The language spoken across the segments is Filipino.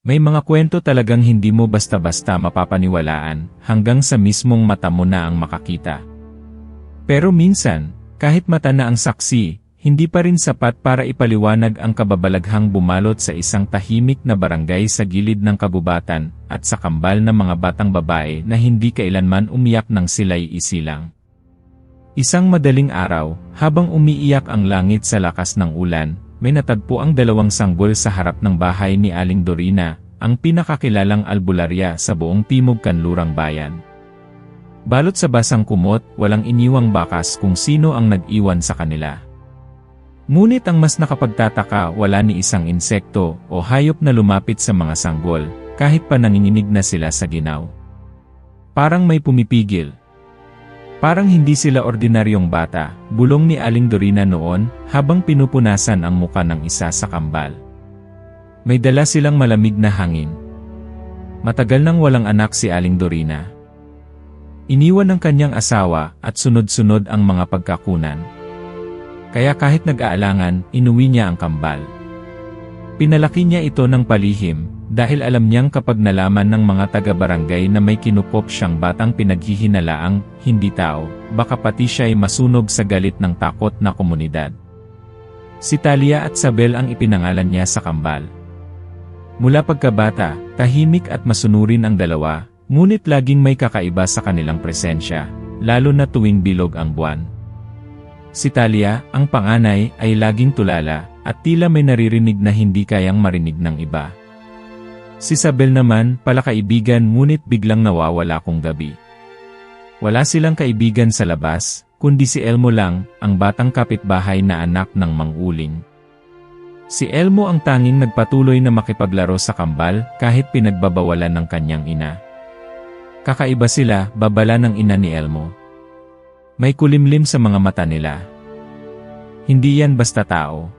May mga kwento talagang hindi mo basta-basta mapapaniwalaan hanggang sa mismong mata mo na ang makakita. Pero minsan, kahit mata na ang saksi, hindi pa rin sapat para ipaliwanag ang kababalaghang bumalot sa isang tahimik na barangay sa gilid ng kagubatan at sa kambal ng mga batang babae na hindi kailanman umiyak nang sila'y isilang. Isang madaling araw, habang umiiyak ang langit sa lakas ng ulan, may natagpo ang dalawang sanggol sa harap ng bahay ni Aling Dorina, ang pinakakilalang albularya sa buong Timog Kanlurang Bayan. Balot sa basang kumot, walang iniwang bakas kung sino ang nag-iwan sa kanila. Ngunit ang mas nakapagtataka, wala ni isang insekto o hayop na lumapit sa mga sanggol, kahit pa nanginginig na sila sa ginaw. Parang may pumipigil. Parang hindi sila ordinaryong bata, bulong ni Aling Dorina noon, habang pinupunasan ang muka ng isa sa kambal. May dala silang malamig na hangin. Matagal nang walang anak si Aling Dorina. Iniwan ng kanyang asawa at sunod-sunod ang mga pagkakunan. Kaya kahit nag-aalangan, inuwi niya ang kambal. Pinalaki niya ito ng palihim, dahil alam niyang kapag nalaman ng mga taga-barangay na may kinupop siyang batang pinaghihinalaang hindi tao, baka pati siya ay masunog sa galit ng takot na komunidad. Si Talia at Sabel ang ipinangalan niya sa kambal. Mula pagkabata, tahimik at masunurin ang dalawa, ngunit laging may kakaiba sa kanilang presensya, lalo na tuwing bilog ang buwan. Si Talia, ang panganay, ay laging tulala, at tila may naririnig na hindi kayang marinig ng iba. Si Sabel naman, palakaibigan ngunit biglang nawawala kung gabi. Wala silang kaibigan sa labas, kundi si Elmo lang, ang batang kapitbahay na anak ng mang-uling. Si Elmo ang tanging nagpatuloy na makipaglaro sa kambal kahit pinagbabawalan ng kanyang ina. Kakaiba sila, babala ng ina ni Elmo. May kulimlim sa mga mata nila. Hindi yan basta tao.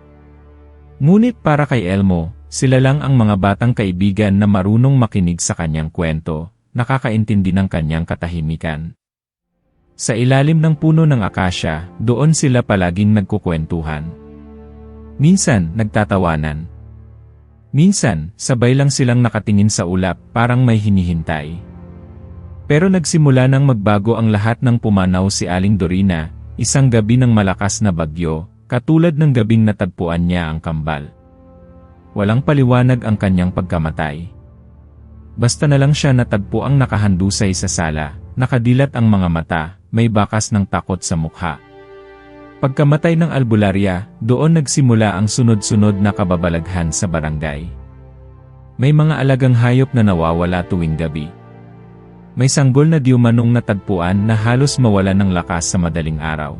Ngunit para kay Elmo, sila lang ang mga batang kaibigan na marunong makinig sa kanyang kwento, nakakaintindi ng kanyang katahimikan. Sa ilalim ng puno ng akasya, doon sila palaging nagkukwentuhan. Minsan, nagtatawanan. Minsan, sabay lang silang nakatingin sa ulap, parang may hinihintay. Pero nagsimula nang magbago ang lahat nang pumanaw si Aling Dorina, isang gabi ng malakas na bagyo, katulad ng gabing natagpuan niya ang kambal. Walang paliwanag ang kanyang pagkamatay. Basta na lang siya natagpo ang nakahandusay sa sala, nakadilat ang mga mata, may bakas ng takot sa mukha. Pagkamatay ng albularya, doon nagsimula ang sunod-sunod na kababalaghan sa barangay. May mga alagang hayop na nawawala tuwing gabi. May sanggol na diumanong natagpuan na halos mawala ng lakas sa madaling araw.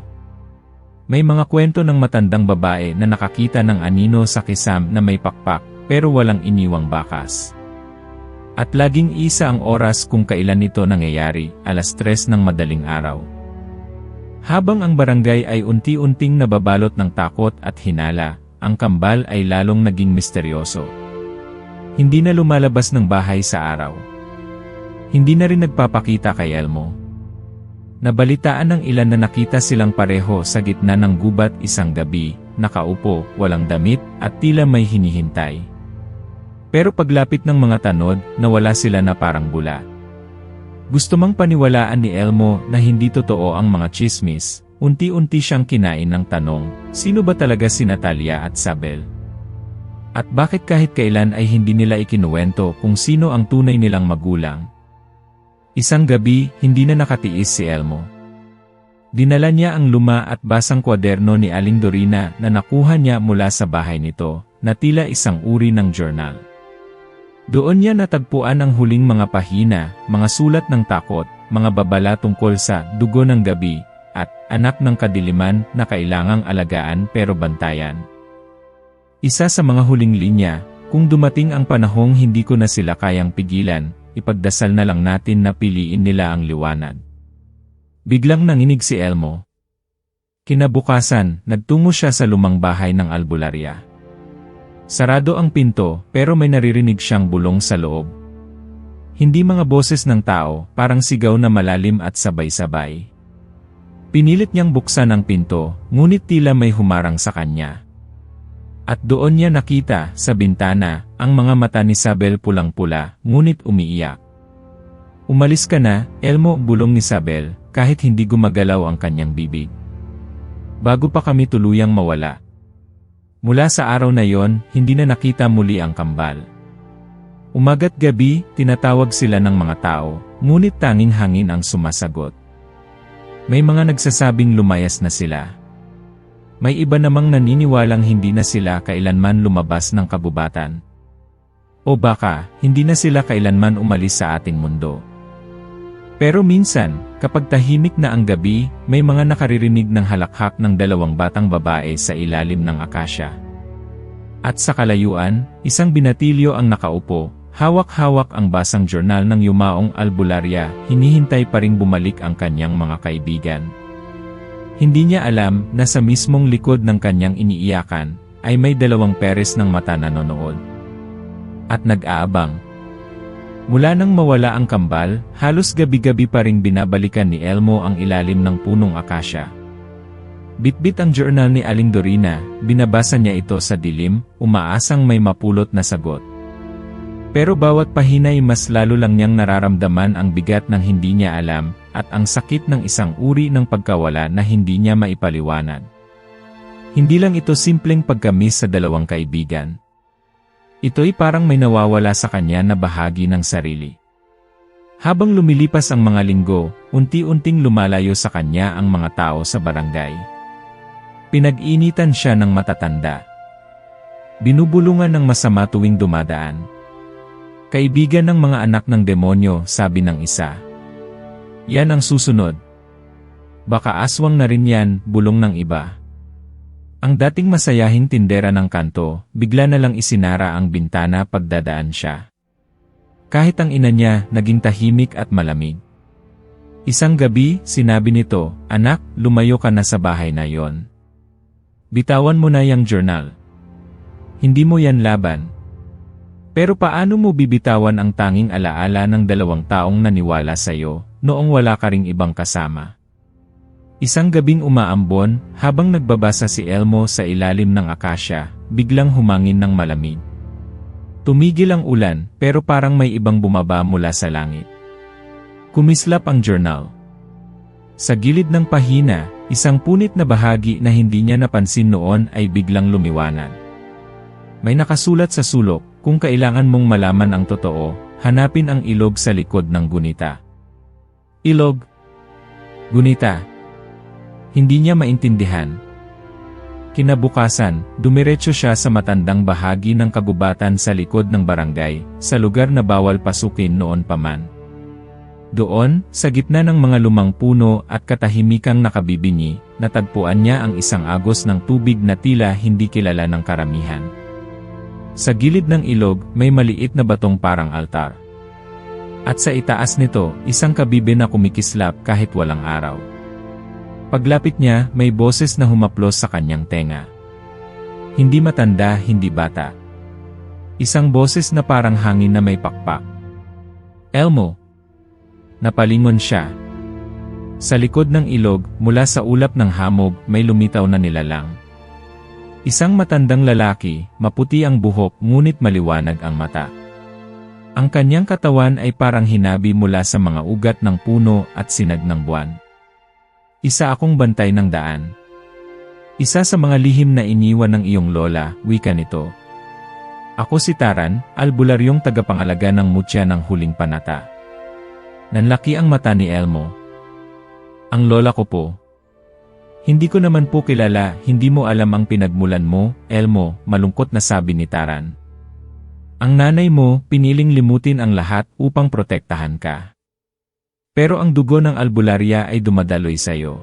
May mga kwento ng matandang babae na nakakita ng anino sa kisam na may pakpak, pero walang iniwang bakas. At laging isa ang oras kung kailan ito nangyayari, 3:00 ng madaling araw. Habang ang barangay ay unti-unting nababalot ng takot at hinala, ang kambal ay lalong naging misteryoso. Hindi na lumalabas ng bahay sa araw. Hindi na rin nagpapakita kay Elmo. Nabalitaan ng ilan na nakita silang pareho sa gitna ng gubat isang gabi, nakaupo, walang damit, at tila may hinihintay. Pero paglapit ng mga tanod, nawala sila na parang bula. Gusto mang paniwalaan ni Elmo na hindi totoo ang mga chismis, unti-unti siyang kinain ng tanong, sino ba talaga si Talia at Sabel? At bakit kahit kailan ay hindi nila ikinuwento kung sino ang tunay nilang magulang? Isang gabi, hindi na nakatiis si Elmo. Dinala niya ang luma at basang kwaderno ni Aling Dorina na nakuha niya mula sa bahay nito, na tila isang uri ng journal. Doon niya natagpuan ang huling mga pahina, mga sulat ng takot, mga babala tungkol sa dugo ng gabi, at anak ng kadiliman na kailangang alagaan pero bantayan. Isa sa mga huling linya, kung dumating ang panahong hindi ko na sila kayang pigilan, ipagdasal na lang natin na piliin nila ang liwanag. Biglang nanginig si Elmo. Kinabukasan, nagtungo siya sa lumang bahay ng albularya. Sarado ang pinto, pero may naririnig siyang bulong sa loob. Hindi mga boses ng tao, parang sigaw na malalim at sabay-sabay. Pinilit niyang buksan ang pinto, ngunit tila may humarang sa kanya. At doon niya nakita, sa bintana, ang mga mata ni Sabel pulang-pula, ngunit umiiyak. Umalis ka na, Elmo, bulong ni Sabel, kahit hindi gumagalaw ang kanyang bibig. Bago pa kami tuluyang mawala. Mula sa araw na yon, hindi na nakita muli ang kambal. Umaga't gabi, tinatawag sila ng mga tao, ngunit tanging hangin ang sumasagot. May mga nagsasabing lumayas na sila. May iba namang naniniwalang hindi na sila kailanman lumabas ng kabubatan. O baka, hindi na sila kailanman umalis sa ating mundo. Pero minsan, kapag tahimik na ang gabi, may mga nakaririnig ng halakhak ng dalawang batang babae sa ilalim ng akasya. At sa kalayuan, isang binatilyo ang nakaupo, hawak-hawak ang basang journal ng yumaong albularya, hinihintay pa ring bumalik ang kanyang mga kaibigan. Hindi niya alam na sa mismong likod ng kanyang iniiyakan, ay may dalawang peres ng mata na nanonood. At nag-aabang. Mula nang mawala ang kambal, halos gabi-gabi pa ring binabalikan ni Elmo ang ilalim ng punong akasya. Bitbit ang journal ni Aling Dorina, binabasa niya ito sa dilim, umaasang may mapulot na sagot. Pero bawat pahinay mas lalo lang niyang nararamdaman ang bigat ng hindi niya alam, at ang sakit ng isang uri ng pagkawala na hindi niya maipaliwanag. Hindi lang ito simpleng pagkamis sa dalawang kaibigan. Ito'y parang may nawawala sa kanya na bahagi ng sarili. Habang lumilipas ang mga linggo, unti-unting lumalayo sa kanya ang mga tao sa barangay. Pinag-initan siya ng matatanda. Binubulungan ng masama tuwing dumadaan. Kaibigan ng mga anak ng demonyo, sabi ng isa. Yan ang susunod. Baka aswang na rin yan, bulong ng iba. Ang dating masayahing tindera ng kanto, bigla na lang isinara ang bintana pagdadaan siya. Kahit ang ina niya, naging tahimik at malamig. Isang gabi, sinabi nito, "Anak, lumayo ka na sa bahay na yon. Bitawan mo na yang journal. Hindi mo yan laban." Pero paano mo bibitawan ang tanging alaala ng dalawang taong naniwala sa'yo, noong wala ka ring ibang kasama? Isang gabing umaambon, habang nagbabasa si Elmo sa ilalim ng akasya, biglang humangin ng malamig. Tumigil ang ulan, pero parang may ibang bumaba mula sa langit. Kumislap ang journal. Sa gilid ng pahina, isang punit na bahagi na hindi niya napansin noon ay biglang lumiwanag. May nakasulat sa sulok, "Kung kailangan mong malaman ang totoo, hanapin ang ilog sa likod ng gunita." Ilog? Gunita? Hindi niya maintindihan. Kinabukasan, dumiretso siya sa matandang bahagi ng kagubatan sa likod ng barangay, sa lugar na bawal pasukin noon pa man. Doon, sa gitna ng mga lumang puno at katahimikang nakabibingi, natagpuan niya ang isang agos ng tubig na tila hindi kilala ng karamihan. Sa gilid ng ilog, may maliit na batong parang altar. At sa itaas nito, isang kabibe na kumikislap kahit walang araw. Paglapit niya, may boses na humaplos sa kanyang tenga. Hindi matanda, hindi bata. Isang boses na parang hangin na may pakpak. "Elmo." Napalingon siya. Sa likod ng ilog, mula sa ulap ng hamog, may lumitaw na nilalang. Isang matandang lalaki, maputi ang buhok ngunit maliwanag ang mata. Ang kanyang katawan ay parang hinabi mula sa mga ugat ng puno at sinag ng buwan. "Isa akong bantay ng daan. Isa sa mga lihim na iniwan ng iyong lola," wika nito. "Ako si Taran, albularyong tagapangalaga ng mutya ng huling panata." Nanlaki ang mata ni Elmo. "Ang lola ko po." "Hindi ko naman po kilala, hindi mo alam ang pinagmulan mo, Elmo," malungkot na sabi ni Taran. "Ang nanay mo, piniling limutin ang lahat upang protektahan ka. Pero ang dugo ng albularya ay dumadaloy sa'yo.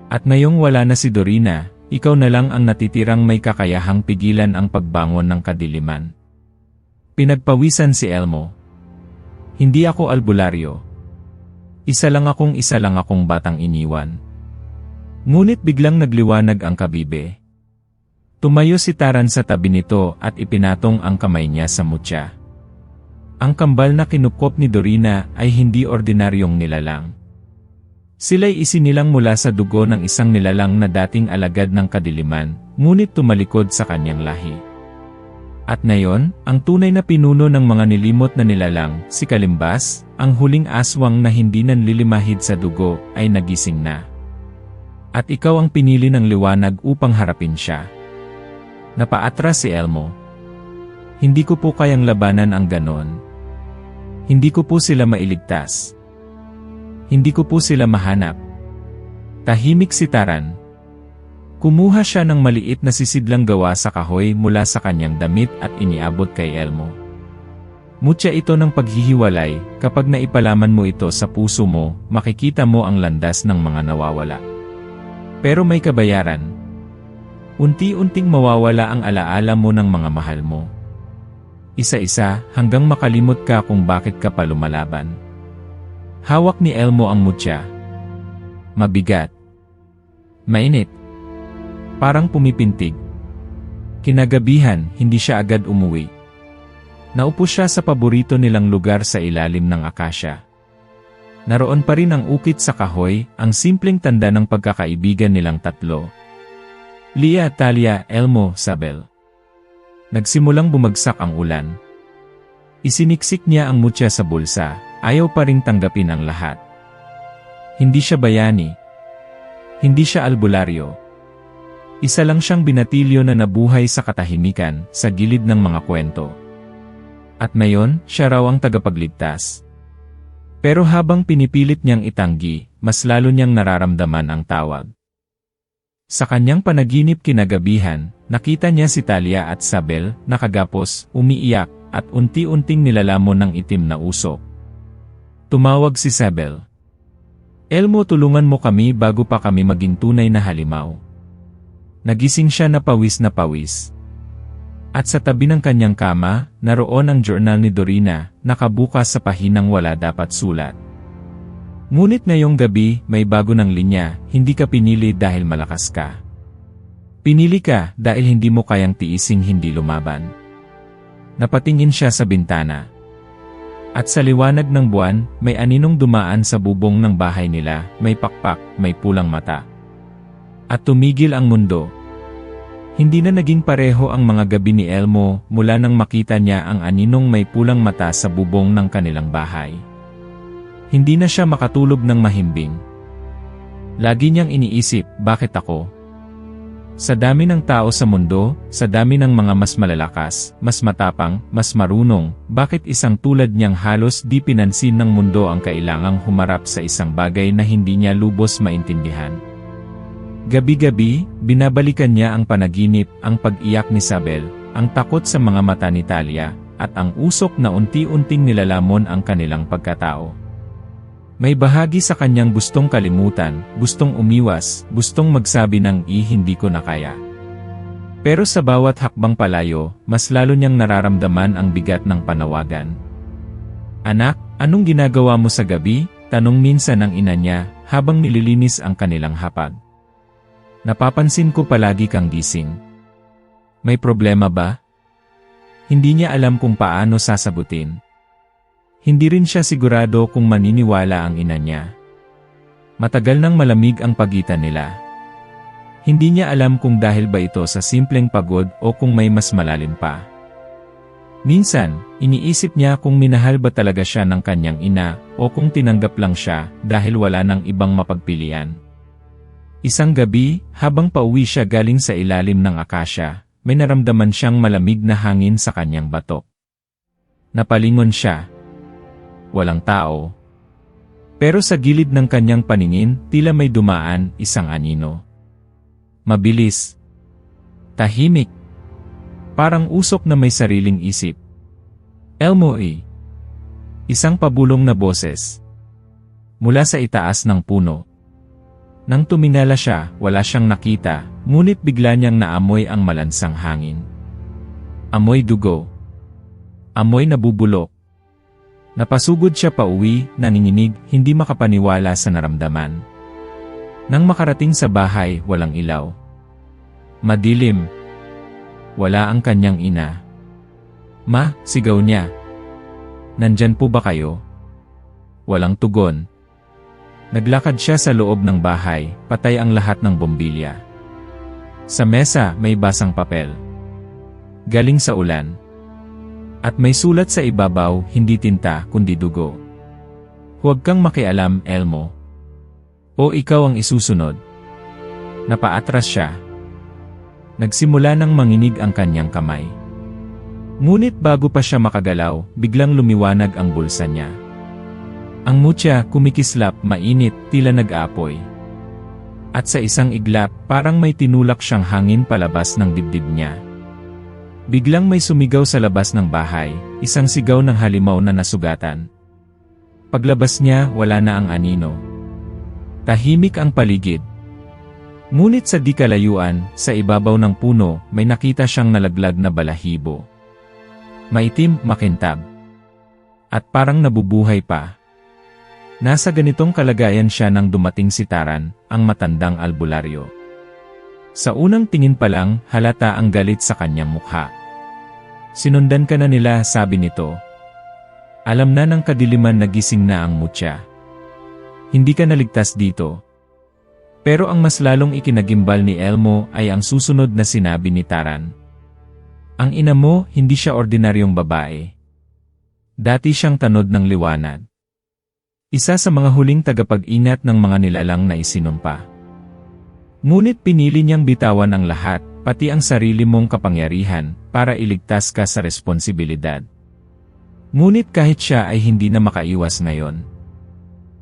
At ngayong wala na si Dorina, ikaw na lang ang natitirang may kakayahang pigilan ang pagbangon ng kadiliman." Pinagpawisan si Elmo. "Hindi ako albularyo. Isa lang akong batang iniwan." Ngunit biglang nagliwanag ang kabibe. Tumayo si Taran sa tabi nito at ipinatong ang kamay niya sa mutya. Ang kambal na kinupkop ni Dorina ay hindi ordinaryong nilalang. Sila'y isinilang mula sa dugo ng isang nilalang na dating alagad ng kadiliman, ngunit tumalikod sa kanyang lahi. At ngayon, ang tunay na pinuno ng mga nilimot na nilalang, si Kalimbas, ang huling aswang na hindi nanlilimahid sa dugo, ay nagising na. At ikaw ang pinili ng liwanag upang harapin siya. Napaatras si Elmo. Hindi ko po kayang labanan ang ganon. Hindi ko po sila mailigtas. Hindi ko po sila mahanap. Tahimik si Taran. Kumuha siya ng maliit na sisidlang gawa sa kahoy mula sa kanyang damit at iniabot kay Elmo. Mutya ito ng paghihiwalay, kapag naipalaman mo ito sa puso mo, makikita mo ang landas ng mga nawawala. Pero may kabayaran. Unti-unting mawawala ang alaala mo ng mga mahal mo. Isa-isa hanggang makalimot ka kung bakit ka pa lumalaban. Hawak ni Elmo ang mutya. Mabigat. Mainit. Parang pumipintig. Kinagabihan, hindi siya agad umuwi. Naupo siya sa paborito nilang lugar sa ilalim ng akasya. Naroon pa rin ang ukit sa kahoy, ang simpleng tanda ng pagkakaibigan nilang tatlo. Lia, Talia, Elmo, Sabel. Nagsimulang bumagsak ang ulan. Isiniksik niya ang mutya sa bulsa, ayaw pa ring tanggapin ang lahat. Hindi siya bayani. Hindi siya albularyo. Isa lang siyang binatilyo na nabuhay sa katahimikan, sa gilid ng mga kwento. At ngayon, siya raw ang tagapagligtas. Pero habang pinipilit niyang itanggi, mas lalo niyang nararamdaman ang tawag. Sa kanyang panaginip kinagabihan, nakita niya si Talia at Sabel, nakagapos, umiiyak, at unti-unting nilalamon ng itim na usok. Tumawag si Sabel. Elmo, tulungan mo kami bago pa kami maging tunay na halimaw. Nagising siya na pawis. At sa tabi ng kanyang kama, naroon ang journal ni Dorina, nakabukas sa pahinang wala dapat sulat. Ngunit ngayong gabi, may bago ng linya, hindi ka pinili dahil malakas ka. Pinili ka dahil hindi mo kayang tiising hindi lumaban. Napatingin siya sa bintana. At sa liwanag ng buwan, may aninong dumaan sa bubong ng bahay nila, may pakpak, may pulang mata. At tumigil ang mundo. Hindi na naging pareho ang mga gabi ni Elmo mula nang makita niya ang aninong may pulang mata sa bubong ng kanilang bahay. Hindi na siya makatulog ng mahimbing. Lagi niyang iniisip, bakit ako? Sa dami ng tao sa mundo, sa dami ng mga mas malalakas, mas matapang, mas marunong, bakit isang tulad niyang halos di pinansin ng mundo ang kailangang humarap sa isang bagay na hindi niya lubos maintindihan? Gabi-gabi, binabalikan niya ang panaginip, ang pag-iyak ni Sabel, ang takot sa mga mata ni Talia, at ang usok na unti-unting nilalamon ang kanilang pagkatao. May bahagi sa kanyang gustong kalimutan, gustong umiwas, gustong magsabi ng hindi ko na kaya. Pero sa bawat hakbang palayo, mas lalo niyang nararamdaman ang bigat ng panawagan. Anak, anong ginagawa mo sa gabi? Tanong minsan ng ina niya, habang nililinis ang kanilang hapag. Napapansin ko palagi kang gising. May problema ba? Hindi niya alam kung paano sasagutin. Hindi rin siya sigurado kung maniniwala ang ina niya. Matagal nang malamig ang pagitan nila. Hindi niya alam kung dahil ba ito sa simpleng pagod o kung may mas malalim pa. Minsan, iniisip niya kung minahal ba talaga siya ng kanyang ina o kung tinanggap lang siya dahil wala nang ibang mapagpilian. Isang gabi, habang pauwi siya galing sa ilalim ng akasya, may naramdaman siyang malamig na hangin sa kanyang batok. Napalingon siya. Walang tao. Pero sa gilid ng kanyang paningin, tila may dumaan, isang anino. Mabilis. Tahimik. Parang usok na may sariling isip. Elmo. Isang pabulong na boses. Mula sa itaas ng puno. Nang tuminala siya, wala siyang nakita, ngunit bigla niyang naamoy ang malansang hangin. Amoy dugo. Amoy nabubulok. Napasugod siya pauwi, nanginginig, hindi makapaniwala sa naramdaman. Nang makarating sa bahay, walang ilaw. Madilim. Wala ang kanyang ina. Ma, sigaw niya. Nandyan po ba kayo? Walang tugon. Naglakad siya sa loob ng bahay, patay ang lahat ng bombilya. Sa mesa, may basang papel. Galing sa ulan. At may sulat sa ibabaw, hindi tinta, kundi dugo. Huwag kang makialam, Elmo. O ikaw ang isusunod. Napaatras siya. Nagsimula nang manginig ang kanyang kamay. Ngunit bago pa siya makagalaw, biglang lumiwanag ang bulsa niya. Ang mutya kumikislap, mainit, tila nag-aapoy. At sa isang iglap, parang may tinulak siyang hangin palabas ng dibdib niya. Biglang may sumigaw sa labas ng bahay, isang sigaw ng halimaw na nasugatan. Paglabas niya, wala na ang anino. Tahimik ang paligid. Ngunit sa di kalayuan, sa ibabaw ng puno, may nakita siyang nalaglag na balahibo. Maitim, makintab. At parang nabubuhay pa. Nasa ganitong kalagayan siya nang dumating si Taran, ang matandang albularyo. Sa unang tingin pa lang, halata ang galit sa kanyang mukha. Sinundan ka na nila, sabi nito. Alam na ng kadiliman na gising na ang mutya. Hindi ka naligtas dito. Pero ang mas lalong ikinagimbal ni Elmo ay ang susunod na sinabi ni Taran. Ang ina mo, hindi siya ordinaryong babae. Dati siyang tanod ng liwanag. Isa sa mga huling tagapag-ingat ng mga nilalang na isinumpa. Ngunit pinili niyang bitawan ang lahat, pati ang sarili mong kapangyarihan, para iligtas ka sa responsibilidad. Ngunit kahit siya ay hindi na makaiwas ngayon.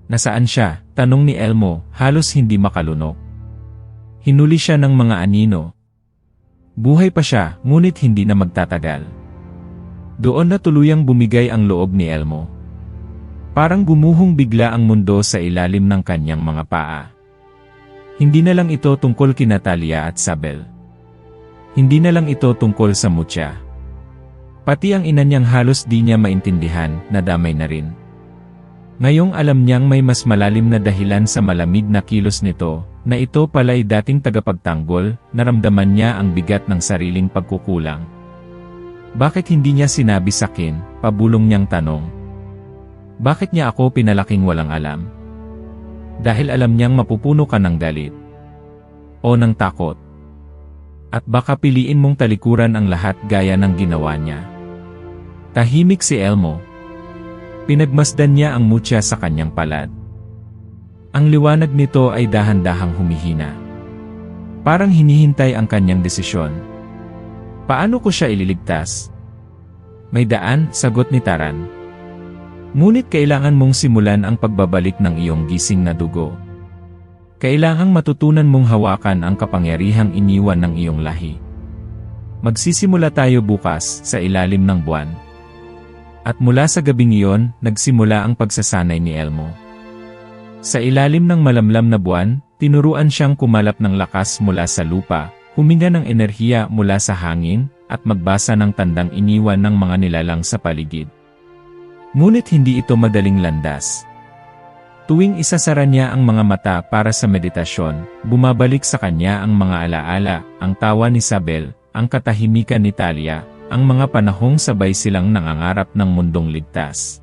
Nasaan siya? Tanong ni Elmo, halos hindi makalunok. Hinuli siya ng mga anino. Buhay pa siya, ngunit hindi na magtatagal. Doon na tuluyang bumigay ang loob ni Elmo. Parang gumuhong bigla ang mundo sa ilalim ng kanyang mga paa. Hindi na lang ito tungkol kina Talia at Sabel. Hindi na lang ito tungkol sa mutya. Pati ang ina niyang halos di niya maintindihan, nadamay na rin. Ngayong alam niyang may mas malalim na dahilan sa malamig na kilos nito, na ito pala'y dating tagapagtanggol, naramdaman niya ang bigat ng sariling pagkukulang. Bakit hindi niya sinabi sa akin? Pabulong niyang tanong. Bakit niya ako pinalaking walang alam? Dahil alam niyang mapupuno ka ng galit. O ng takot. At baka piliin mong talikuran ang lahat gaya ng ginawa niya. Tahimik si Elmo. Pinagmasdan niya ang mutya sa kanyang palad. Ang liwanag nito ay dahan-dahang humihina. Parang hinihintay ang kanyang desisyon. Paano ko siya ililigtas? May daan, sagot ni Taran. Ngunit kailangan mong simulan ang pagbabalik ng iyong gising na dugo. Kailangang matutunan mong hawakan ang kapangyarihang iniwan ng iyong lahi. Magsisimula tayo bukas sa ilalim ng buwan. At mula sa gabing iyon, nagsimula ang pagsasanay ni Elmo. Sa ilalim ng malamlam na buwan, tinuruan siyang kumalap ng lakas mula sa lupa, huminga ng enerhiya mula sa hangin, at magbasa ng tandang iniwan ng mga nilalang sa paligid. Ngunit hindi ito madaling landas. Tuwing isasara niya ang mga mata para sa meditasyon, bumabalik sa kanya ang mga alaala, ang tawa ni Sabel, ang katahimikan ni Talia, ang mga panahong sabay silang nangangarap ng mundong ligtas.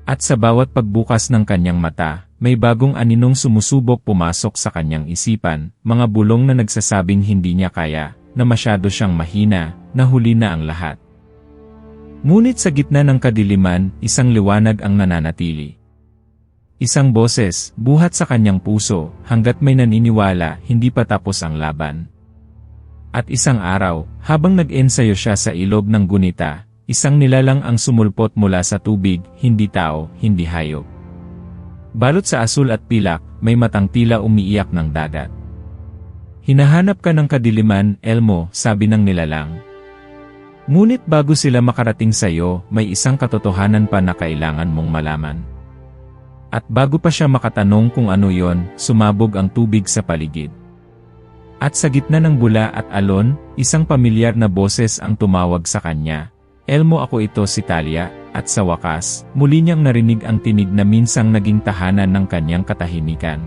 At sa bawat pagbukas ng kanyang mata, may bagong aninong sumusubok pumasok sa kanyang isipan, mga bulong na nagsasabing hindi niya kaya, na masyado siyang mahina, na huli na ang lahat. Ngunit sa gitna ng kadiliman, isang liwanag ang nananatili. Isang boses, buhat sa kanyang puso, hanggat may naniniwala, hindi pa tapos ang laban. At isang araw, habang nag-ensayo siya sa ilog ng gunita, isang nilalang ang sumulpot mula sa tubig, hindi tao, hindi hayop. Balot sa asul at pilak, may matang tila umiiyak ng dagat. Hinahanap ka ng kadiliman, Elmo, sabi ng nilalang. Ngunit bago sila makarating sa iyo, may isang katotohanan pa na kailangan mong malaman. At bago pa siya makatanong kung ano yon, sumabog ang tubig sa paligid. At sa gitna ng bula at alon, isang pamilyar na boses ang tumawag sa kanya. Elmo, ako ito si Talia, at sa wakas, muli niyang narinig ang tinig na minsang naging tahanan ng kanyang katahimikan.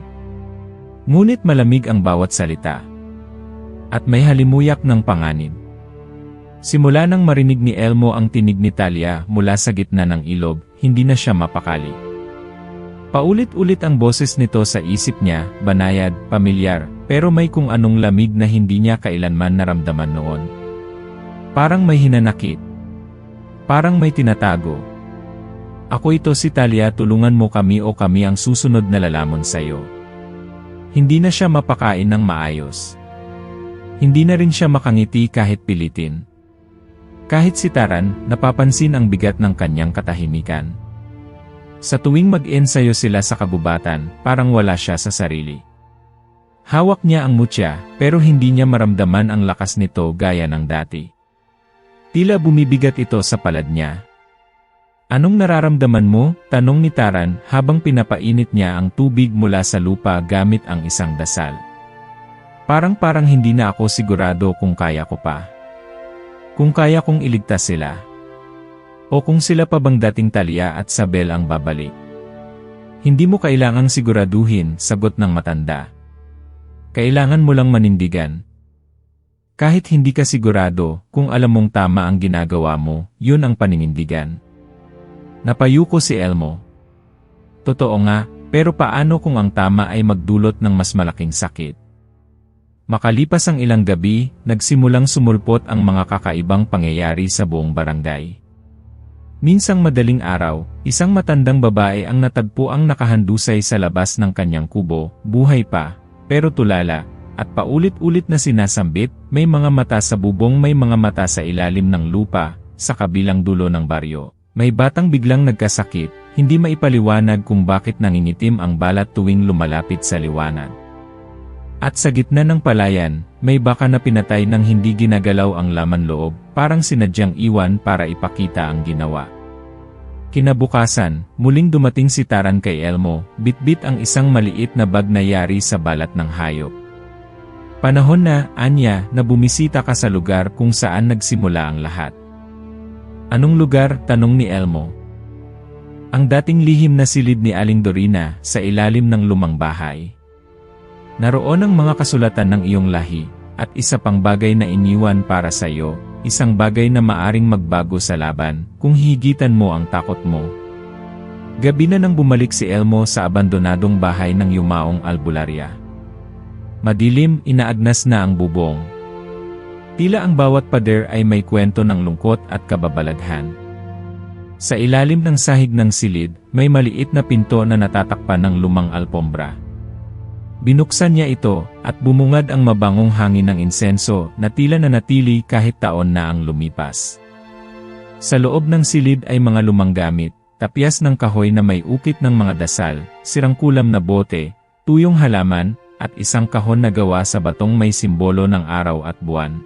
Ngunit malamig ang bawat salita. At may halimuyak ng panganib. Simula nang marinig ni Elmo ang tinig ni Talia mula sa gitna ng ilog, hindi na siya mapakali. Paulit-ulit ang boses nito sa isip niya, banayad, pamilyar, pero may kung anong lamig na hindi niya kailanman naramdaman noon. Parang may hinanakit. Parang may tinatago. Ako ito si Talia, tulungan mo kami o kami ang susunod na lalamon sa'yo. Hindi na siya mapakain ng maayos. Hindi na rin siya makangiti kahit pilitin. Kahit sitaran, napapansin ang bigat ng kanyang katahimikan. Sa tuwing mag-ensayo sila sa kagubatan, parang wala siya sa sarili. Hawak niya ang mutya, pero hindi niya maramdaman ang lakas nito gaya ng dati. Tila bumibigat ito sa palad niya. Anong nararamdaman mo? Tanong ni Taran habang pinapainit niya ang tubig mula sa lupa gamit ang isang dasal. Parang hindi na ako sigurado kung kaya ko pa. Kung kaya kong iligtas sila. O kung sila pa bang dating Talia at Sabel ang babalik. Hindi mo kailangang siguraduhin, sagot ng matanda. Kailangan mo lang manindigan. Kahit hindi ka sigurado, kung alam mong tama ang ginagawa mo, yun ang paninindigan. Napayuko si Elmo. Totoo nga, pero paano kung ang tama ay magdulot ng mas malaking sakit? Makalipas ang ilang gabi, nagsimulang sumulpot ang mga kakaibang pangyayari sa buong barangay. Minsang madaling araw, isang matandang babae ang natagpo ang nakahandusay sa labas ng kanyang kubo, buhay pa, pero tulala, at paulit-ulit na sinasambit, may mga mata sa bubong, may mga mata sa ilalim ng lupa, sa kabilang dulo ng baryo. May batang biglang nagkasakit, hindi maipaliwanag kung bakit nangingitim ang balat tuwing lumalapit sa liwanag. At sa gitna ng palayan, may baka na pinatay nang hindi ginagalaw ang laman loob, parang sinadyang iwan para ipakita ang ginawa. Kinabukasan, muling dumating si Taran kay Elmo, bitbit ang isang maliit na bag na yari sa balat ng hayop. Panahon na, anya, na bumisita ka sa lugar kung saan nagsimula ang lahat. Anong lugar? Tanong ni Elmo. Ang dating lihim na silid ni Aling Dorina, sa ilalim ng lumang bahay. Naroon ang mga kasulatan ng iyong lahi, at isa pang bagay na iniwan para sa iyo, isang bagay na maaring magbago sa laban, kung higitan mo ang takot mo. Gabi na nang bumalik si Elmo sa abandonadong bahay ng yumaong albularya. Madilim, inaagnas na ang bubong. Tila ang bawat pader ay may kwento ng lungkot at kababalaghan. Sa ilalim ng sahig ng silid, may maliit na pinto na natatakpan ng lumang alpombra. Binuksan niya ito, at bumungad ang mabangong hangin ng insenso na tila nanatili kahit taon na ang lumipas. Sa loob ng silid ay mga lumang gamit, tapyas ng kahoy na may ukit ng mga dasal, sirangkulam na bote, tuyong halaman, at isang kahon na gawa sa batong may simbolo ng araw at buwan.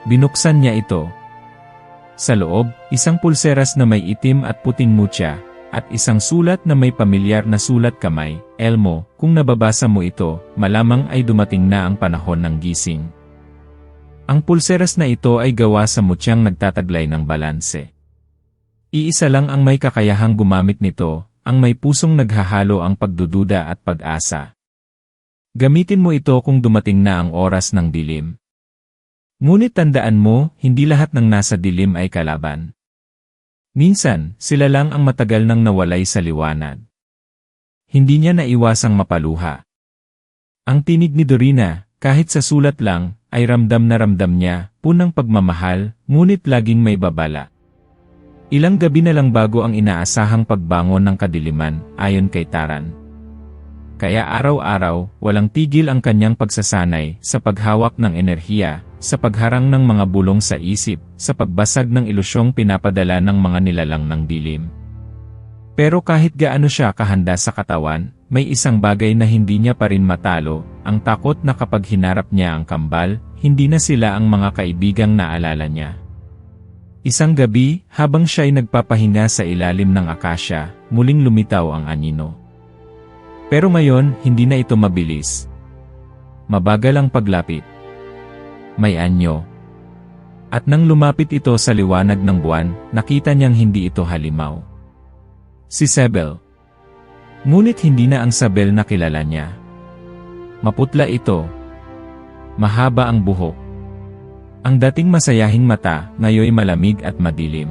Binuksan niya ito. Sa loob, isang pulseras na may itim at puting mutya, at isang sulat na may pamilyar na sulat kamay. Elmo, kung nababasa mo ito, malamang ay dumating na ang panahon ng gising. Ang pulseras na ito ay gawa sa mutyang nagtataglay ng balanse. Iisa lang ang may kakayahang gumamit nito, ang may pusong naghahalo ang pagdududa at pag-asa. Gamitin mo ito kung dumating na ang oras ng dilim. Ngunit tandaan mo, hindi lahat ng nasa dilim ay kalaban. Minsan, sila lang ang matagal nang nawalay sa liwanag. Hindi niya naiwasang mapaluha. Ang tinig ni Dorina, kahit sa sulat lang, ay ramdam na ramdam niya, punang pagmamahal, ngunit laging may babala. Ilang gabi na lang bago ang inaasahang pagbangon ng kadiliman, ayon kay Taran. Kaya araw-araw, walang tigil ang kanyang pagsasanay sa paghawak ng enerhiya, sa pagharang ng mga bulong sa isip, sa pagbasag ng ilusyong pinapadala ng mga nilalang ng dilim. Pero kahit gaano siya kahanda sa katawan, may isang bagay na hindi niya pa rin matalo, ang takot na kapag hinarap niya ang kambal, hindi na sila ang mga kaibigang naalala niya. Isang gabi, habang siya'y nagpapahinga sa ilalim ng akasya, muling lumitaw ang anino. Pero ngayon, hindi na ito mabilis. Mabagal ang paglapit. May anyo. At nang lumapit ito sa liwanag ng buwan, nakita niyang hindi ito halimaw. Si Sabel. Ngunit hindi na ang Sabel na kilala niya. Maputla ito. Mahaba ang buhok. Ang dating masayahing mata, ngayoy malamig at madilim.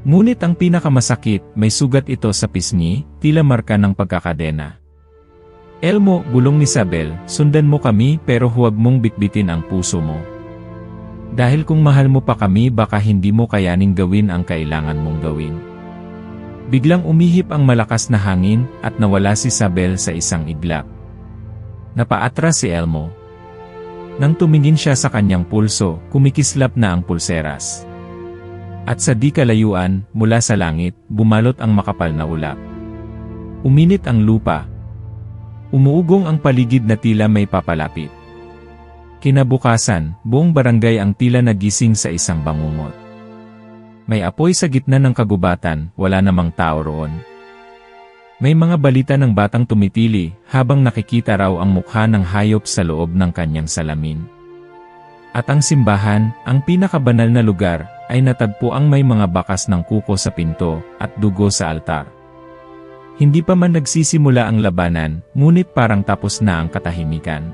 Ngunit ang pinakamasakit, may sugat ito sa pisngi, tila marka ng pagkakadena. Elmo, bulong ni Isabel, sundan mo kami pero huwag mong bitbitin ang puso mo. Dahil kung mahal mo pa kami baka hindi mo kayaning gawin ang kailangan mong gawin. Biglang umihip ang malakas na hangin at nawala si Isabel sa isang iglap. Napaatras si Elmo. Nang tumingin siya sa kanyang pulso, kumikislap na ang pulseras. At sa di kalayuan, mula sa langit, bumalot ang makapal na ulap. Uminit ang lupa. Umuugong ang paligid na tila may papalapit. Kinabukasan, buong barangay ang tila nagising sa isang bangungot. May apoy sa gitna ng kagubatan, wala namang tao roon. May mga balita ng batang tumitili habang nakikita raw ang mukha ng hayop sa loob ng kanyang salamin. At ang simbahan, ang pinakabanal na lugar, ay natagpo ang may mga bakas ng kuko sa pinto at dugo sa altar. Hindi pa man nagsisimula ang labanan, ngunit parang tapos na ang katahimikan.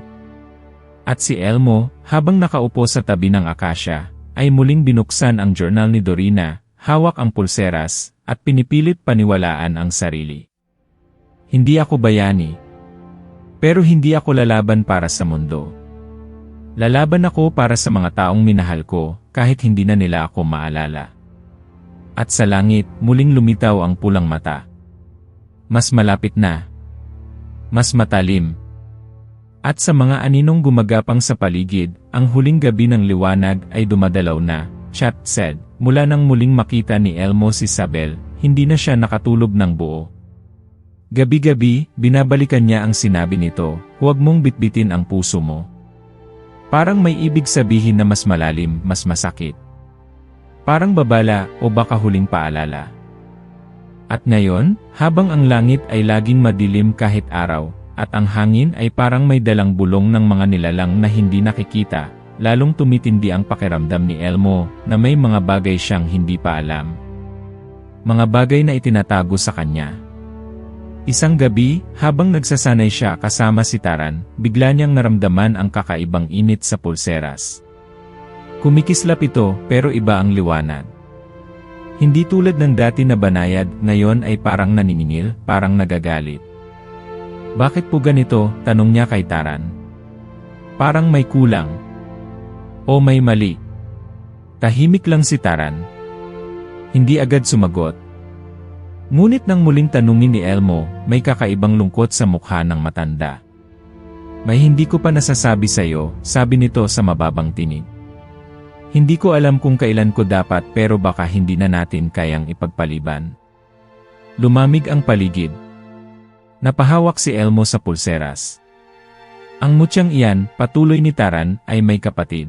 At si Elmo, habang nakaupo sa tabi ng akasya, ay muling binuksan ang journal ni Dorina, hawak ang pulseras, at pinipilit paniwalaan ang sarili. Hindi ako bayani. Pero hindi ako lalaban para sa mundo. Lalaban ako para sa mga taong minahal ko, kahit hindi na nila ako maalala. At sa langit, muling lumitaw ang pulang mata. Mas malapit na. Mas matalim. At sa mga aninong gumagapang sa paligid, ang huling gabi ng liwanag ay dumadalaw na, Chat said. Mula nang muling makita ni Elmo si Isabel, hindi na siya nakatulog ng buo. Gabi-gabi, binabalikan niya ang sinabi nito, huwag mong bitbitin ang puso mo. Parang may ibig sabihin na mas malalim, mas masakit. Parang babala o baka huling paalala. At ngayon, habang ang langit ay laging madilim kahit araw, at ang hangin ay parang may dalang bulong ng mga nilalang na hindi nakikita, lalong tumitindi ang pakiramdam ni Elmo na may mga bagay siyang hindi pa alam. Mga bagay na itinatago sa kanya. Isang gabi, habang nagsasanay siya kasama si Taran, bigla niyang naramdaman ang kakaibang init sa pulseras. Kumikislap ito pero iba ang liwanag. Hindi tulad ng dati na banayad, ngayon ay parang naniningil, parang nagagalit. Bakit po ganito? Tanong niya kay Taran. Parang may kulang. O may mali. Tahimik lang si Taran. Hindi agad sumagot. Ngunit nang muling tanungin ni Elmo, may kakaibang lungkot sa mukha ng matanda. May hindi ko pa nasasabi sa'yo, sabi nito sa mababang tinig. Hindi ko alam kung kailan ko dapat pero baka hindi na natin kayang ipagpaliban. Lumamig ang paligid. Napahawak si Elmo sa pulseras. Ang mutyang iyan, patuloy ni Taran, ay may kapatid.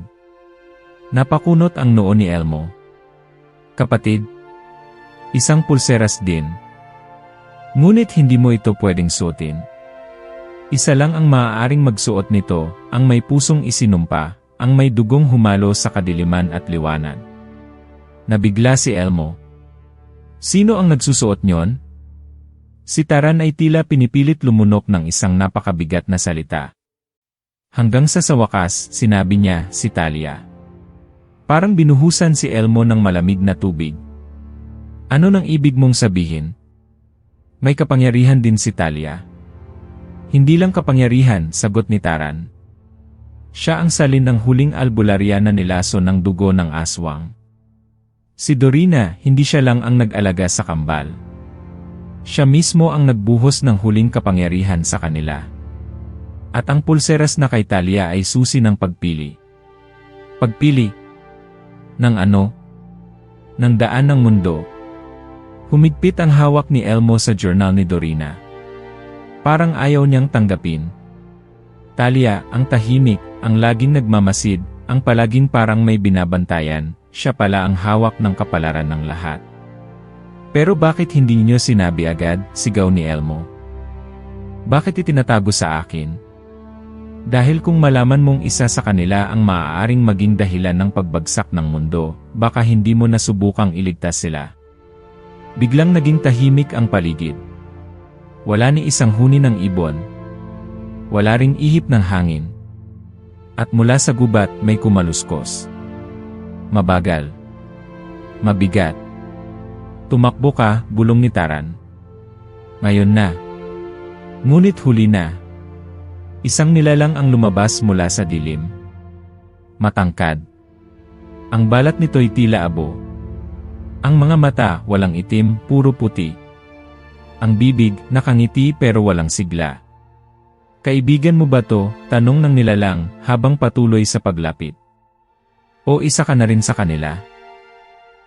Napakunot ang noo ni Elmo. Kapatid? Isang pulseras din. Ngunit hindi mo ito pwedeng suotin. Isa lang ang maaaring magsuot nito, ang may pusong isinumpa, ang may dugong humalo sa kadiliman at liwanag. Nabigla si Elmo. Sino ang nagsusuot niyon? Si Taran ay tila pinipilit lumunok ng isang napakabigat na salita. Hanggang sa wakas, sinabi niya, si Talia. Parang binuhusan si Elmo ng malamig na tubig. Ano nang ibig mong sabihin? May kapangyarihan din si Talia. Hindi lang kapangyarihan, sagot ni Taran. Siya ang salin ng huling albularya na nilaso ng dugo ng aswang. Si Dorina, hindi siya lang ang nag-alaga sa kambal. Siya mismo ang nagbuhos ng huling kapangyarihan sa kanila. At ang pulseras na kay Talia ay susi ng pagpili. Pagpili? Ng ano? Ng daan ng mundo. Humigpit ang hawak ni Elmo sa journal ni Dorina. Parang ayaw niyang tanggapin. Talia, ang tahimik, ang laging nagmamasid, ang palaging parang may binabantayan, siya pala ang hawak ng kapalaran ng lahat. Pero bakit hindi niyo sinabi agad, sigaw ni Elmo. Bakit itinatago sa akin? Dahil kung malaman mong isa sa kanila ang maaaring maging dahilan ng pagbagsak ng mundo, baka hindi mo nasubukang iligtas sila. Biglang naging tahimik ang paligid. Wala ni isang huni ng ibon. Wala ring ihip ng hangin. At mula sa gubat may kumaluskos. Mabagal. Mabigat. Tumakbo ka, bulong ni Taran. Ngayon na. Ngunit huli na. Isang nilalang ang lumabas mula sa dilim. Matangkad. Ang balat nito'y tila abo. Ang mga mata, walang itim, puro puti. Ang bibig, nakangiti pero walang sigla. Kaibigan mo ba to? Tanong ng nilalang habang patuloy sa paglapit. O isa ka na rin sa kanila?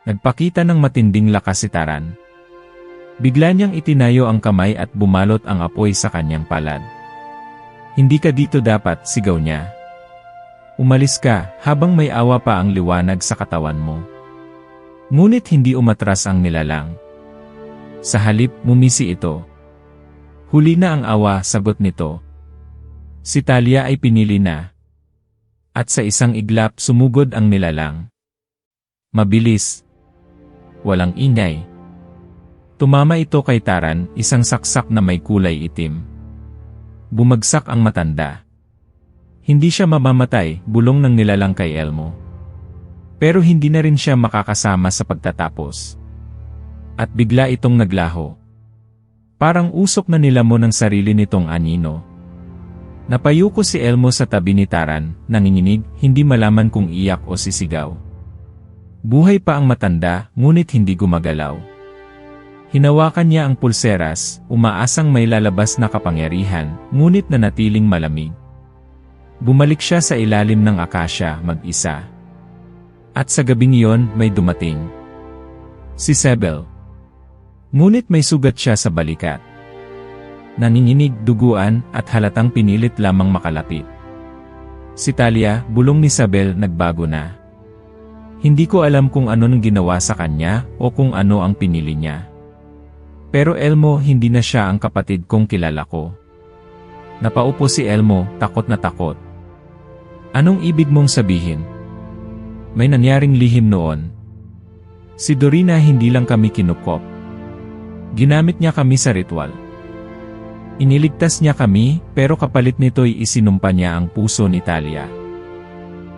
Nagpakita ng matinding lakas si Taran. Bigla niyang itinayo ang kamay at bumalot ang apoy sa kanyang palad. Hindi ka dito dapat, sigaw niya. Umalis ka, habang may awa pa ang liwanag sa katawan mo. Ngunit hindi umatras ang nilalang. Sa halip, mumisi ito. Huli na ang awa, sagot nito. Si Talia ay pinili na. At sa isang iglap sumugod ang nilalang. Mabilis. Walang ingay. Tumama ito kay Taran, isang saksak na may kulay itim. Bumagsak ang matanda. Hindi siya mamamatay, bulong ng nilalang kay Elmo. Pero hindi na rin siya makakasama sa pagtatapos. At bigla itong naglaho. Parang usok na nilamon ng sarili nitong anino. Napayuko si Elmo sa tabi ni Taran, nanginginig, hindi malaman kung iyak o sisigaw. Buhay pa ang matanda, ngunit hindi gumagalaw. Hinawakan niya ang pulseras, umaasang may lalabas na kapangyarihan, ngunit nanatiling malamig. Bumalik siya sa ilalim ng akasya, mag-isa. At sa gabing iyon, may dumating. Si Sebel. Ngunit may sugat siya sa balikat. Nanginginig, duguan, at halatang pinilit lamang makalapit. Si Talia, bulong ni Sebel, nagbago na. Hindi ko alam kung ano nang ginawa sa kanya o kung ano ang pinili niya. Pero Elmo, hindi na siya ang kapatid kong kilala ko. Napaupo si Elmo, takot na takot. Anong ibig mong sabihin? May nangyaring lihim noon. Si Dorina hindi lang kami kinukop. Ginamit niya kami sa ritual. Iniligtas niya kami, pero kapalit nito'y isinumpa niya ang puso ni Talia.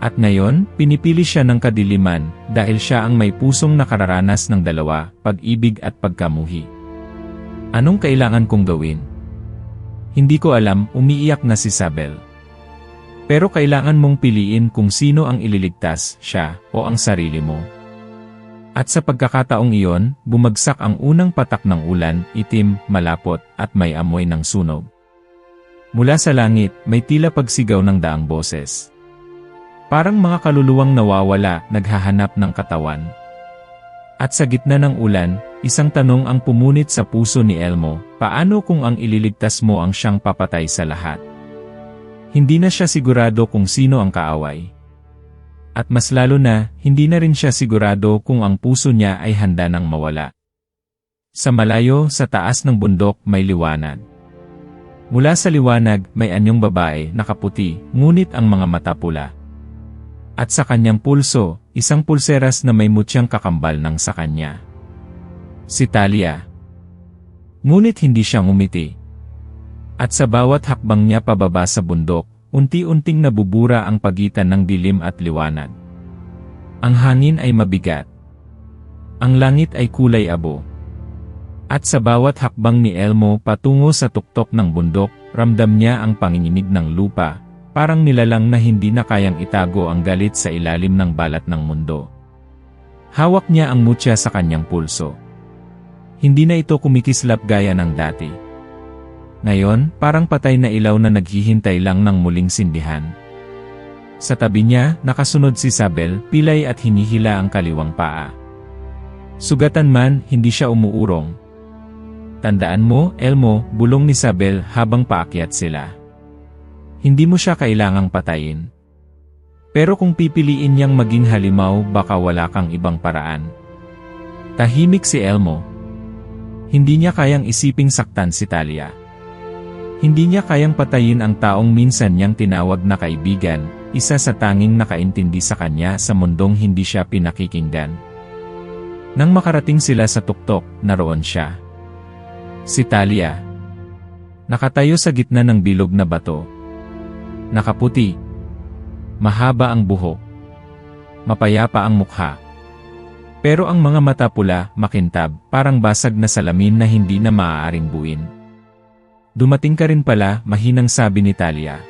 At ngayon, pinipili siya ng kadiliman, dahil siya ang may pusong nakararanas ng dalawa, pag-ibig at pagkamuhi. Anong kailangan kong gawin? Hindi ko alam, umiiyak na si Sebel. Pero kailangan mong piliin kung sino ang ililigtas, siya o ang sarili mo. At sa pagkakataong iyon, bumagsak ang unang patak ng ulan, itim, malapot, at may amoy ng sunog. Mula sa langit, may tila pagsigaw ng daang boses. Parang mga kaluluwang nawawala, naghahanap ng katawan. At sa gitna ng ulan, isang tanong ang pumunit sa puso ni Elmo, paano kung ang ililigtas mo ang siyang papatay sa lahat? Hindi na siya sigurado kung sino ang kaaway. At mas lalo na, hindi na rin siya sigurado kung ang puso niya ay handa nang mawala. Sa malayo, sa taas ng bundok, may liwanag. Mula sa liwanag, may anyong babae, nakaputi, ngunit ang mga mata pula. At sa kanyang pulso, isang pulseras na may mutyang kakambal ng sa kanya. Si Talia. Ngunit hindi siya ngumiti. At sa bawat hakbang niya pababa sa bundok, unti-unting nabubura ang pagitan ng dilim at liwanag. Ang hangin ay mabigat. Ang langit ay kulay abo. At sa bawat hakbang ni Elmo patungo sa tuktok ng bundok, ramdam niya ang panginginig ng lupa, parang nilalang na hindi na kayang itago ang galit sa ilalim ng balat ng mundo. Hawak niya ang mutya sa kanyang pulso. Hindi na ito kumikislap gaya ng dati. Ngayon, parang patay na ilaw na naghihintay lang ng muling sindihan. Sa tabi niya, nakasunod si Sebel, pilay at hinihila ang kaliwang paa. Sugatan man, hindi siya umuurong. Tandaan mo, Elmo, bulong ni Sebel habang paakyat sila. Hindi mo siya kailangang patayin. Pero kung pipiliin niyang maging halimaw, baka wala kang ibang paraan. Tahimik si Elmo. Hindi niya kayang isiping saktan si Talia. Hindi niya kayang patayin ang taong minsan niyang tinawag na kaibigan, isa sa tanging nakaintindi sa kanya sa mundong hindi siya pinakikinggan. Nang makarating sila sa tuktok, naroon siya. Si Talia. Nakatayo sa gitna ng bilog na bato. Nakaputi. Mahaba ang buhok. Mapayapa ang mukha. Pero ang mga mata pula, makintab, parang basag na salamin na hindi na maaaring buuin. Dumating ka rin pala, mahinang sabi ni Talia.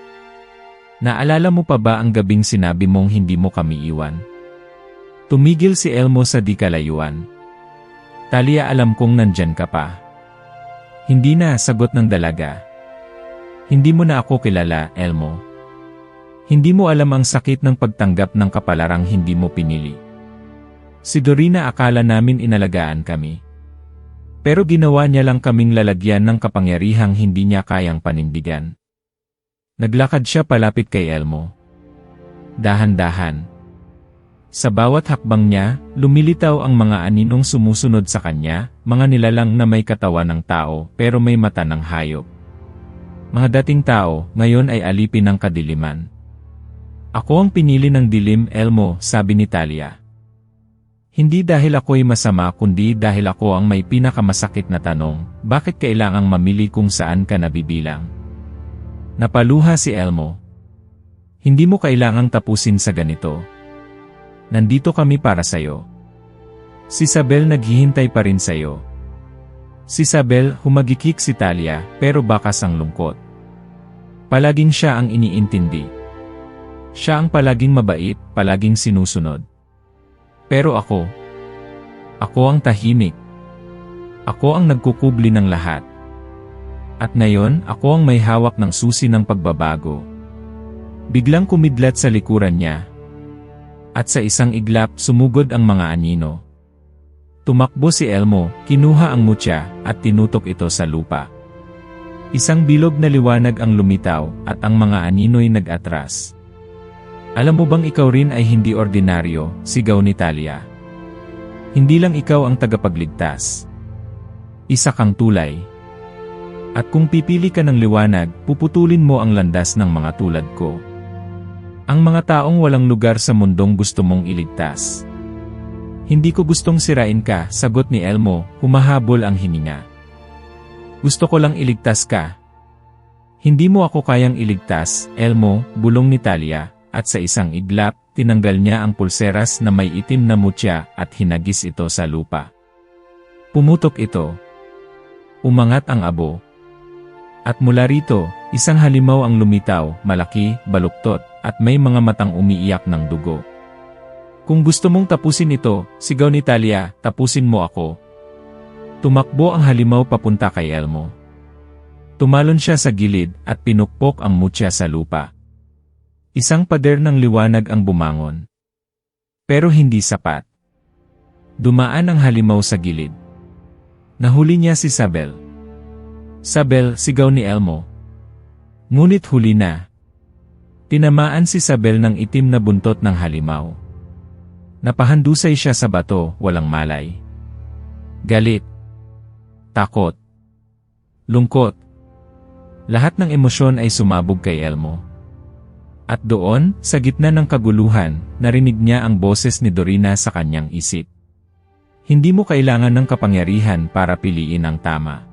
Naalala mo pa ba ang gabing sinabi mong hindi mo kami iwan? Tumigil si Elmo sa di kalayuan. Talia, alam kong nandyan ka pa. Hindi na, sagot ng dalaga. Hindi mo na ako kilala, Elmo. Hindi mo alam ang sakit ng pagtanggap ng kapalarang hindi mo pinili. Si Dorina akala namin inalagaan kami. Pero ginawa niya lang kaming lalagyan ng kapangyarihang hindi niya kayang panindigan. Naglakad siya palapit kay Elmo. Dahan-dahan. Sa bawat hakbang niya, lumilitaw ang mga aninong sumusunod sa kanya, mga nilalang na may katawan ng tao pero may mata ng hayop. Mga dating tao, ngayon ay alipin ng kadiliman. Ako ang pinili ng dilim, Elmo, sabi ni Talia. Hindi dahil ako'y masama kundi dahil ako ang may pinakamasakit na tanong, bakit kailangang mamili kung saan ka nabibilang? Napaluha si Elmo. Hindi mo kailangang tapusin sa ganito. Nandito kami para sayo. Si Sabel naghihintay pa rin sayo. Si Sabel, humagikik si Talia, pero bakas ang lungkot. Palaging siya ang iniintindi. Siya ang palaging mabait, palaging sinusunod. Pero ako ang tahimik. Ako ang nagkukubli ng lahat. At ngayon, ako ang may hawak ng susi ng pagbabago. Biglang kumidlat sa likuran niya. At sa isang iglap, sumugod ang mga anino. Tumakbo si Elmo, kinuha ang mutya, at tinutok ito sa lupa. Isang bilog na liwanag ang lumitaw, at ang mga anino'y nag-atras. Alam mo bang ikaw rin ay hindi ordinaryo, sigaw ni Talia. Hindi lang ikaw ang tagapagligtas. Isa kang tulay. At kung pipili ka ng liwanag, puputulin mo ang landas ng mga tulad ko. Ang mga taong walang lugar sa mundong gusto mong iligtas. Hindi ko gustong sirain ka, sagot ni Elmo, humahabol ang hininga. Gusto ko lang iligtas ka. Hindi mo ako kayang iligtas, Elmo, bulong ni Talia, at sa isang iglap, tinanggal niya ang pulseras na may itim na mutya at hinagis ito sa lupa. Pumutok ito. Umangat ang abo. At mula rito, isang halimaw ang lumitaw, malaki, baluktot, at may mga matang umiiyak ng dugo. Kung gusto mong tapusin ito, sigaw ni Talia, tapusin mo ako. Tumakbo ang halimaw papunta kay Elmo. Tumalon siya sa gilid at pinukpok ang mutya sa lupa. Isang pader ng liwanag ang bumangon. Pero hindi sapat. Dumaan ang halimaw sa gilid. Nahuli niya si Sabel. Sabel, sigaw ni Elmo. Ngunit huli na. Tinamaan si Sabel ng itim na buntot ng halimaw. Napahandusay siya sa bato, walang malay. Galit. Takot. Lungkot. Lahat ng emosyon ay sumabog kay Elmo. At doon, sa gitna ng kaguluhan, narinig niya ang boses ni Dorina sa kanyang isip. Hindi mo kailangan ng kapangyarihan para piliin ang tama.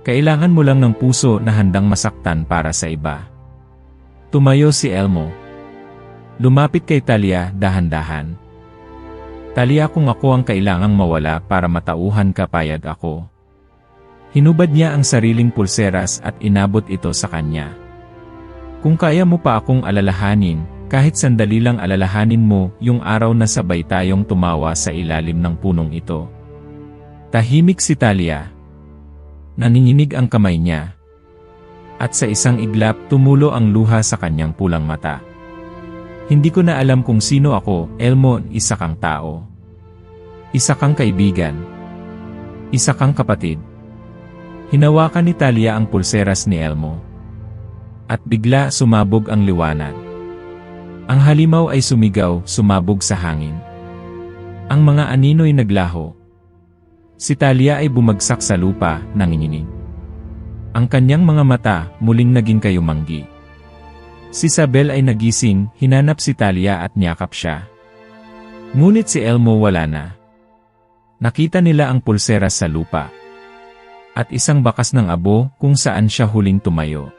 Kailangan mo lang ng puso na handang masaktan para sa iba. Tumayo si Elmo. Lumapit kay Talia, dahan-dahan. Talia, kung ako ang kailangang mawala para matauhan ka, payag ako. Hinubad niya ang sariling pulseras at inabot ito sa kanya. Kung kaya mo pa akong alalahanin, kahit sandali lang alalahanin mo yung araw na sabay tayong tumawa sa ilalim ng punong ito. Tahimik si Talia. Nanginginig ang kamay niya. At sa isang iglap, tumulo ang luha sa kanyang pulang mata. Hindi ko na alam kung sino ako, Elmo, isa kang tao. Isa kang kaibigan. Isa kang kapatid. Hinawakan ni Talia ang pulseras ni Elmo. At bigla sumabog ang liwanag. Ang halimaw ay sumigaw, sumabog sa hangin. Ang mga anino'y naglaho. Si Talia ay bumagsak sa lupa, nanginginig. Ang kanyang mga mata, muling naging kayumanggi. Si Sabel ay nagising, hinanap si Talia at niyakap siya. Ngunit si Elmo wala na. Nakita nila ang pulseras sa lupa. At isang bakas ng abo kung saan siya huling tumayo.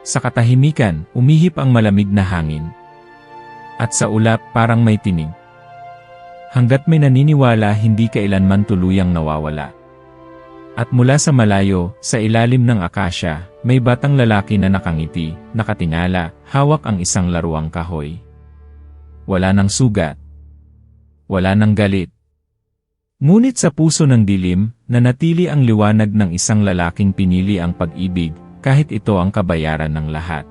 Sa katahimikan, umihip ang malamig na hangin. At sa ulap, parang may tinig. Hanggat may naniniwala, hindi kailanman tuluyang nawawala. At mula sa malayo, sa ilalim ng akasya, may batang lalaki na nakangiti, nakatingala, hawak ang isang laruang kahoy. Wala nang sugat. Wala nang galit. Ngunit sa puso ng dilim, nanatili ang liwanag ng isang lalaking pinili ang pag-ibig, kahit ito ang kabayaran ng lahat.